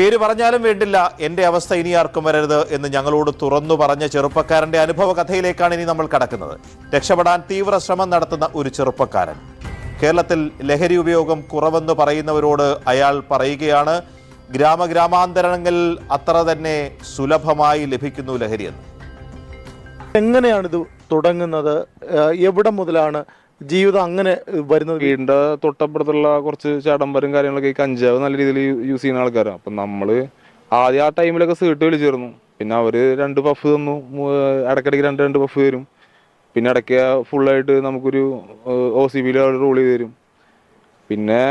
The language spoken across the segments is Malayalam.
പേര് പറഞ്ഞാലും വേണ്ടില്ല, എൻ്റെ അവസ്ഥ ഇനി ആർക്കും വരരുത് എന്ന് ഞങ്ങളോട് തുറന്നു പറഞ്ഞ ചെറുപ്പക്കാരന്റെ അനുഭവ കഥയിലേക്കാണ് ഇനി നമ്മൾ കടക്കുന്നത്. രക്ഷപ്പെടാൻ തീവ്ര ശ്രമം നടത്തുന്ന ഒരു ചെറുപ്പക്കാരൻ. കേരളത്തിൽ ലഹരി ഉപയോഗം കുറവെന്ന് പറയുന്നവരോട് അയാൾ പറയുകയാണ്, ഗ്രാമാന്തരങ്ങളിൽ അത്ര തന്നെ സുലഭമായി ലഭിക്കുന്നു ലഹരിയെന്ന്. എങ്ങനെയാണിത് തുടങ്ങുന്നത്? എവിടെ മുതലാണ് ജീവിതം അങ്ങനെ വരുന്നത്? വീടിൻ്റെ തൊട്ടപ്പുറത്തുള്ള കുറച്ച് ചാടമ്പരും കാര്യങ്ങളൊക്കെ ഈ കഞ്ചാവ് നല്ല രീതിയിൽ യൂസ് ചെയ്യുന്ന ആൾക്കാരാണ്. അപ്പം നമ്മൾ ആദ്യം ആ ടൈമിലൊക്കെ സീട്ട് വിളിച്ചിരുന്നു. പിന്നെ അവർ 2 പഫ് തന്നു, ഇടയ്ക്കിടയ്ക്ക് രണ്ട് പഫ് തരും. പിന്നെ ഇടയ്ക്ക് ഫുള്ളായിട്ട് നമുക്കൊരു OCBയിൽ റോൾ ചെയ്ത് തരും. പിന്നെ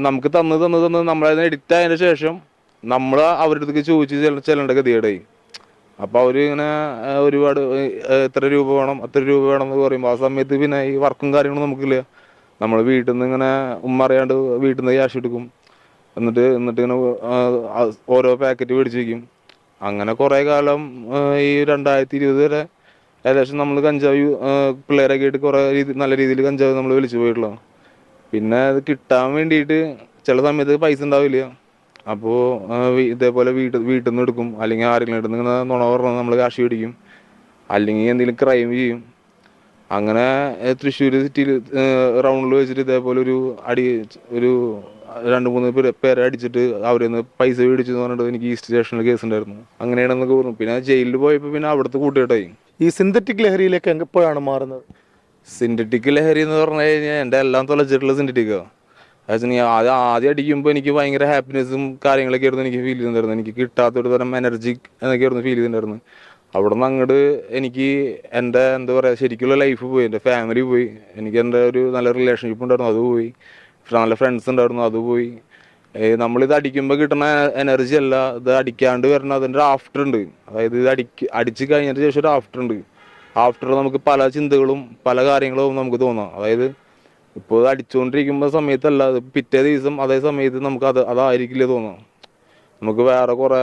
നമുക്ക് തന്ന് നമ്മളതിന് എഡിറ്റ് ആയതിന് ശേഷം നമ്മൾ അവരുടെ അടുത്തേക്ക് ചോദിച്ച് ചെല്ലേണ്ട ഗതികേടായി. അപ്പോൾ അവർ ഇങ്ങനെ ഒരുപാട് എത്ര രൂപ വേണം അത്ര രൂപ വേണം എന്ന് പറയുമ്പോൾ ആ സമയത്ത് പിന്നെ ഈ വർക്കും കാര്യങ്ങളും നമുക്കില്ല. നമ്മൾ വീട്ടിൽ നിന്ന് ഇങ്ങനെ അറിയാണ്ട് വീട്ടിൽ നിന്ന് ക്യാഷ് എടുക്കും. എന്നിട്ട് ഇങ്ങനെ ഓരോ പാക്കറ്റ് മേടിച്ച് വയ്ക്കും. അങ്ങനെ കുറേ കാലം ഈ 2020 വരെ ഏകദേശം നമ്മൾ കഞ്ചാവ് പിള്ളേരൊക്കെ ആയിട്ട് കുറേ നല്ല രീതിയിൽ കഞ്ചാവ് നമ്മൾ വിളിച്ചു പോയിട്ടുള്ള. പിന്നെ അത് കിട്ടാൻ വേണ്ടിയിട്ട് ചില സമയത്ത് പൈസ ഉണ്ടാവില്ല. അപ്പോൾ ഇതേപോലെ വീട്ടിൽ നിന്ന് എടുക്കും, അല്ലെങ്കിൽ ആരെങ്കിലും എടുത്ത് ഇങ്ങനെ നുണ പറഞ്ഞാൽ നമ്മൾ കാശ് പിടിക്കും, അല്ലെങ്കിൽ എന്തെങ്കിലും ക്രൈം ചെയ്യും. അങ്ങനെ തൃശ്ശൂർ സിറ്റിയിൽ റൗണ്ടിൽ വെച്ചിട്ട് ഇതേപോലെ ഒരു 2-3 പേരെ അടിച്ചിട്ട് അവരിൽ നിന്ന് പൈസ മേടിച്ചെന്ന് പറഞ്ഞിട്ട് എനിക്ക് ഈസ്റ്റ് സ്റ്റേഷനിൽ കേസ് ഉണ്ടായിരുന്നു. അങ്ങനെയാണെന്നൊക്കെ പറഞ്ഞു. പിന്നെ ജയിലിൽ പോയപ്പോൾ പിന്നെ അവിടുത്തെ കൂട്ടുകെട്ടായി. ഈ സിന്തറ്റിക് ലഹരിയിലേക്ക് എപ്പോഴാണ് മാറുന്നത്? സിന്തറ്റിക് ലഹരി എന്ന് പറഞ്ഞു കഴിഞ്ഞാൽ എൻ്റെ എല്ലാം തുളച്ചിട്ടുള്ള സിന്തറ്റിക്കാണ്. ആദ്യം അടിക്കുമ്പോൾ എനിക്ക് ഭയങ്കര ഹാപ്പിനെസ്സും കാര്യങ്ങളൊക്കെ ആയിരുന്നു എനിക്ക് ഫീൽ ചെയ്തിട്ടുണ്ടായിരുന്നു. എനിക്ക് കിട്ടാത്തൊരു തരം എനർജിക് എന്നൊക്കെയായിരുന്നു ഫീൽ ചെയ്തിട്ടുണ്ടായിരുന്നു. അവിടെ നിന്ന് അങ്ങോട്ട് എനിക്ക് എൻ്റെ എന്താ പറയുക ശരിക്കുള്ള ലൈഫ് പോയി, എൻ്റെ ഫാമിലി പോയി, എനിക്ക് എൻ്റെ ഒരു നല്ല റിലേഷൻഷിപ്പ് ഉണ്ടായിരുന്നു അത് പോയി, നല്ല ഫ്രണ്ട്സ് ഉണ്ടായിരുന്നു അത് പോയി. നമ്മളിത് അടിക്കുമ്പോൾ കിട്ടുന്ന എനർജി അല്ല, ഇത് അടിക്കാണ്ട് വരുന്ന അതിൻ്റെ ഒരു ആഫ്റ്റർ ഉണ്ട്. അതായത് ഇത് അടിച്ച് കഴിഞ്ഞതിന് ശേഷം ഒരു ആഫ്റ്റർ ഉണ്ട്. ആഫ്റ്റർ നമുക്ക് പല ചിന്തകളും പല കാര്യങ്ങളും നമുക്ക് തോന്നാം. അതായത് ഇപ്പോൾ ഇത് അടിച്ചുകൊണ്ടിരിക്കുമ്പോൾ സമയത്തല്ല, അത് പിറ്റേ ദിവസം അതേ സമയത്ത് നമുക്ക് അതായിരിക്കില്ല തോന്നാം. നമുക്ക് വേറെ കുറേ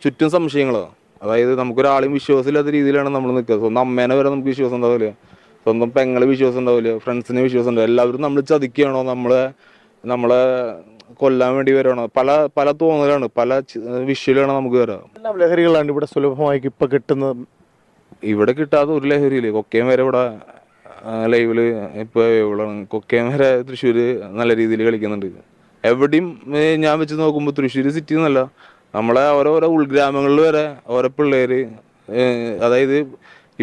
ചുറ്റും സംശയങ്ങളാണ്. അതായത് നമുക്കൊരാളെയും വിശ്വാസമില്ലാത്ത രീതിയിലാണ് നമ്മൾ നിൽക്കുക. സ്വന്തം അമ്മേനെ വരെ നമുക്ക് വിശ്വാസം ഉണ്ടാവില്ല, സ്വന്തം പെങ്ങളെ വിശ്വാസം ഉണ്ടാവില്ല, ഫ്രണ്ട്സിനെ വിശ്വാസം ഉണ്ടാവില്ല. എല്ലാവരും നമ്മൾ ചതിക്കുകയാണോ, നമ്മളെ കൊല്ലാൻ വേണ്ടി വരണോ, പല തോന്നലാണ്, പല വിഷ്വലാണ് നമുക്ക് വരാം. എല്ലാം ലഹരികളാണ് ഇവിടെ സുലഭമായി ഇപ്പം കിട്ടുന്നത്. ഇവിടെ കിട്ടാത്ത ഒരു ലഹരിയില്ലേ, കൊക്കയും വരെ ഇവിടെ ലൈവില് ഇപ്പോൾ കൊക്കയും വരെ തൃശ്ശൂർ നല്ല രീതിയിൽ കളിക്കുന്നുണ്ട്. എവിടെയും ഞാൻ വെച്ച് നോക്കുമ്പോൾ തൃശ്ശൂർ സിറ്റി എന്നല്ല, നമ്മളെ ഓരോ ഉൾഗ്രാമങ്ങളിൽ വരെ ഓരോ പിള്ളേർ, അതായത്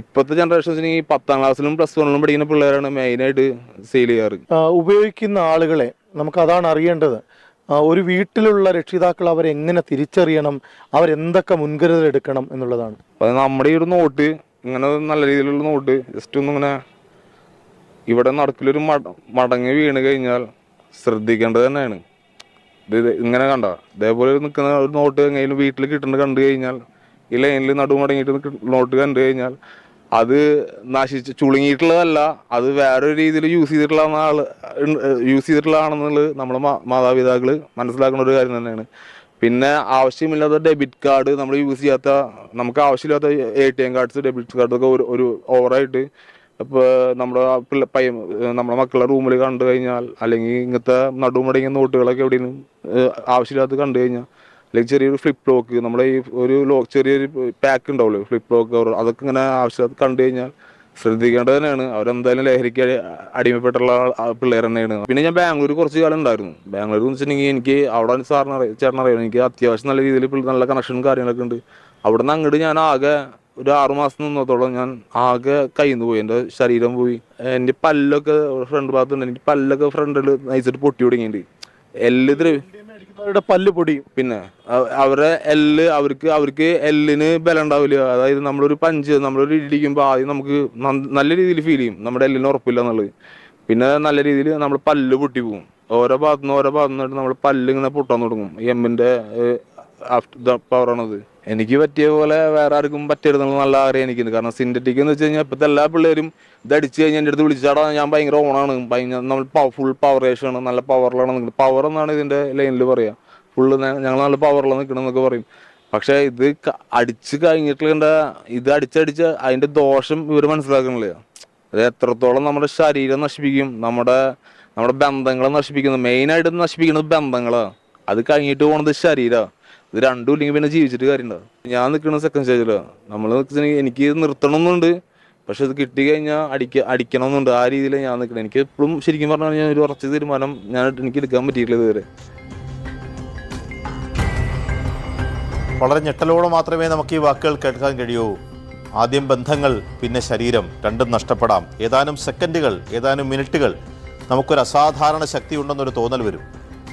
ഇപ്പോഴത്തെ ജനറേഷൻസിന് ഈ 10ാം ക്ലാസ്സിലും +1ലും പഠിക്കുന്ന പിള്ളേരാണ് മെയിനായിട്ട് സെയിൽ ചെയ്യാറ്. ഉപയോഗിക്കുന്ന ആളുകളെ നമുക്ക് അതാണ് അറിയേണ്ടത്. ഒരു വീട്ടിലുള്ള രക്ഷിതാക്കൾ അവരെങ്ങനെ തിരിച്ചറിയണം, അവരെന്തൊക്കെ മുൻകരുതൽ എടുക്കണം എന്നുള്ളതാണ്. അത് നമ്മുടെ ഈ ഒരു നോട്ട്, ഇങ്ങനെ നല്ല രീതിയിലുള്ള നോട്ട് ജസ്റ്റ് ഒന്നിങ്ങനെ ഇവിടെ നടക്കിലൊരു മടങ്ങി വീണ് കഴിഞ്ഞാൽ ശ്രദ്ധിക്കേണ്ടത് തന്നെയാണ്. ഇത് ഇങ്ങനെ കണ്ട ഇതേപോലെ നിൽക്കുന്ന ഒരു നോട്ട് എങ്ങനെയും വീട്ടിൽ കിട്ടുന്നത് കണ്ടു കഴിഞ്ഞാൽ, ഈ ലൈനിൽ നടുമടങ്ങിയിട്ട് നോട്ട് കണ്ടു കഴിഞ്ഞാൽ അത് ചുളുങ്ങിയിട്ടുള്ളതല്ല, അത് വേറൊരു രീതിയിൽ യൂസ് ചെയ്തിട്ടുള്ളതാണെന്നുള്ളത് നമ്മളെ മാതാപിതാക്കൾ മനസ്സിലാക്കുന്ന ഒരു കാര്യം തന്നെയാണ്. പിന്നെ ആവശ്യമില്ലാത്ത ഡെബിറ്റ് കാർഡ് നമ്മൾ യൂസ് ചെയ്യാത്ത, നമുക്ക് ആവശ്യമില്ലാത്ത ATM കാർഡ്സ്, ഡെബിറ്റ് കാർഡൊക്കെ ഒരു ഓവറായിട്ട് ഇപ്പോൾ നമ്മുടെ മക്കളുടെ റൂമിൽ കണ്ടു കഴിഞ്ഞാൽ, അല്ലെങ്കിൽ ഇങ്ങനത്തെ നടുമടങ്ങിയ നോട്ടുകളൊക്കെ എവിടെയും ആവശ്യമില്ലാത്ത കണ്ടു കഴിഞ്ഞാൽ, അല്ലെങ്കിൽ ചെറിയൊരു ഫ്ലിപ്പ് ലോക്ക്, നമ്മുടെ ഈ ഒരു ചെറിയൊരു പാക്ക് ഉണ്ടാവുമല്ലോ ഫ്ലിപ്പ് ലോക്ക്, അതൊക്കെ ഇങ്ങനെ ആവശ്യമില്ലാത്ത കണ്ടു കഴിഞ്ഞാൽ ശ്രദ്ധിക്കേണ്ടത് തന്നെയാണ്. അവരെന്തായാലും ലഹരിക്ക് അടിമപ്പെട്ടുള്ള പിള്ളേർ തന്നെയാണ്. പിന്നെ ഞാൻ ബാംഗ്ലൂർ കുറച്ച് കാലം ഉണ്ടായിരുന്നു. ബാംഗ്ലൂർ എന്ന് വെച്ചിട്ടുണ്ടെങ്കിൽ എനിക്ക് അവിടെ ചേട്ടനറിയാം, എനിക്ക് അത്യാവശ്യം നല്ല രീതിയിൽ നല്ല കണക്ഷനും കാര്യങ്ങളൊക്കെ ഉണ്ട്. അവിടെ നിന്ന് അങ്ങോട്ട് ഞാൻ ആകെ ഒരു 6 മാസം നിന്നത്തോളം ഞാൻ ആകെ കയ്യിൽ നിന്ന് പോയി, എൻ്റെ ശരീരം പോയി. എൻ്റെ പല്ലൊക്കെ ഫ്രണ്ട് ഭാഗത്തുണ്ട്, എനിക്ക് പല്ലൊക്കെ ഫ്രണ്ടിൽ നയിച്ചിട്ട് പൊട്ടി തുടങ്ങിയിട്ടുണ്ട്. പല്ല് പൊടിയും. പിന്നെ അവരുടെ അവർക്ക് എല്ലിന് ബലം ഉണ്ടാവില്ല. അതായത് നമ്മളൊരു ഇടിക്കുമ്പോൾ ആദ്യം നമുക്ക് നല്ല രീതിയിൽ ഫീൽ ചെയ്യും, നമ്മുടെ എല്ലിന് ഉറപ്പില്ല എന്നുള്ളത്. പിന്നെ നല്ല രീതിയിൽ നമ്മൾ പല്ല് പൊട്ടി പോകും. ഓരോ ഭാഗത്തുനിന്നായിട്ട് നമ്മൾ പല്ല് ഇങ്ങനെ പൊട്ടാൻ തുടങ്ങും. ഈ എമ്മിൻ്റെ പവറാണത്. എനിക്ക് പറ്റിയ പോലെ വേറെ ആർക്കും പറ്റരുതെന്നുള്ള നല്ല ആഗ്രഹം എനിക്കുണ്ട്. കാരണം സിന്തറ്റിക് എന്ന് വെച്ച് കഴിഞ്ഞാൽ ഇപ്പോഴത്തെ എല്ലാ പിള്ളേരും ഇത് അടിച്ച് കഴിഞ്ഞാൽ എൻ്റെ അടുത്ത് വിളിച്ചാടാ ഞാൻ ഭയങ്കര ഓണാണ്, നമ്മൾ ഫുൾ പവറേഷനാണ്, നല്ല പവറിലാണ് നിൽക്കുന്നത്. പവർ എന്നാണ് ഇതിൻ്റെ ലൈനിൽ പറയുക. ഫുള്ള് ഞങ്ങൾ നല്ല പവറിലാണ് നിൽക്കണം എന്നൊക്കെ പറയും. പക്ഷേ ഇത് അടിച്ച് കഴിഞ്ഞിട്ടുള്ള ഇത് അടിച്ചടിച്ച് അതിൻ്റെ ദോഷം ഇവർ മനസ്സിലാക്കണില്ല. അത് എത്രത്തോളം നമ്മുടെ ശരീരം നശിപ്പിക്കും, നമ്മുടെ ബന്ധങ്ങളെ നശിപ്പിക്കുന്നത്. മെയിനായിട്ട് നശിപ്പിക്കുന്നത് ബന്ധങ്ങളാണ്. അത് കഴിഞ്ഞിട്ട് പോകുന്നത് ശരീരമാണ്. ഇത് രണ്ടും ഇല്ലെങ്കിൽ പിന്നെ ജീവിച്ചിട്ട് കാര്യമുണ്ടോ? ഞാൻ നിൽക്കുന്ന സെക്കൻഡ് സ്റ്റേജിലാണ്. നമ്മൾ എനിക്ക് നിർത്തണമെന്നുണ്ട്, പക്ഷെ ഇത് കിട്ടിക്കഴിഞ്ഞാൽ അടിക്കണമെന്നുണ്ട്. ആ രീതിയിലാണ് ഞാൻ നിൽക്കുന്നത്. എനിക്ക് എപ്പോഴും ശരിക്കും പറഞ്ഞാൽ ഞാൻ ഒരു ഉറച്ച തീരുമാനം എനിക്ക് എടുക്കാൻ പറ്റിയിട്ടില്ല ഇതുവരെ. വളരെ ഞെട്ടലോടെ മാത്രമേ നമുക്ക് ഈ വാക്കുകൾ കേൾക്കാൻ കഴിയൂ. ആദ്യം ബന്ധങ്ങൾ, പിന്നെ ശരീരം, രണ്ടും നഷ്ടപ്പെടാം. ഏതാനും സെക്കൻഡുകൾ, ഏതാനും മിനിറ്റുകൾ നമുക്കൊരു അസാധാരണ ശക്തി ഉണ്ടെന്നൊരു തോന്നൽ വരും.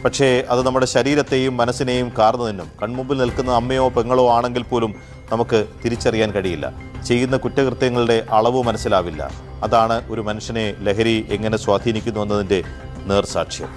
പക്ഷേ അത് നമ്മുടെ ശരീരത്തെയും മനസ്സിനെയും കാർന്നു നിന്നും. കൺമുമ്പിൽ നിൽക്കുന്ന അമ്മയോ പെങ്ങളോ ആണെങ്കിൽ പോലും നമുക്ക് തിരിച്ചറിയാൻ കഴിയില്ല. ചെയ്യുന്ന കുറ്റകൃത്യങ്ങളുടെ അളവ് മനസ്സിലാവില്ല. അതാണ് ഒരു മനുഷ്യനെ ലഹരി എങ്ങനെ സ്വാധീനിക്കുന്നു എന്നതിൻ്റെ നേർസാക്ഷ്യം.